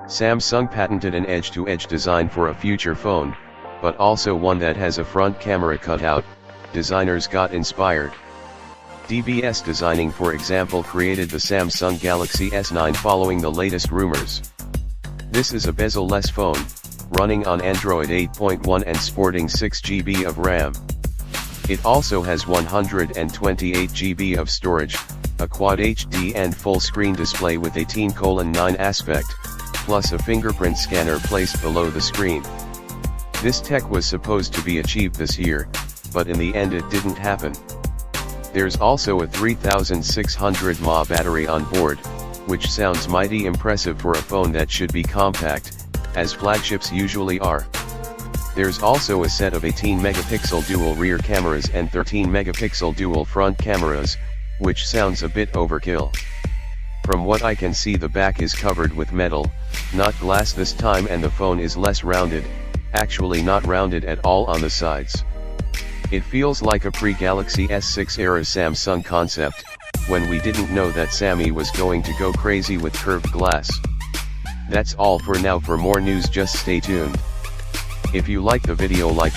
Samsung patented an edge-to-edge design for a future phone, but also one that has a front camera cutout. Designers got inspired. DBS Designing, for example, created the Samsung Galaxy S9 following the latest rumors. This is a bezel-less phone, running on Android 8.1 and sporting 6 GB of RAM. It also has 128 GB of storage, a Quad HD and full-screen display with 18:9 aspect, plus a fingerprint scanner placed below the screen. This tech was supposed to be achieved this year, but in the end it didn't happen. There's also a 3600 mAh battery on board, which sounds mighty impressive for a phone that should be compact, as flagships usually are. There's also a set of 18 megapixel dual rear cameras and 13 megapixel dual front cameras, which sounds a bit overkill. From what I can see, the back is covered with metal, not glass this time, and the phone is less rounded, actually not rounded at all on the sides. It feels like a pre-Galaxy S6 era Samsung concept, when we didn't know that Sammy was going to go crazy with curved glass. That's all for now. For more news, just stay tuned. If you like the video, like,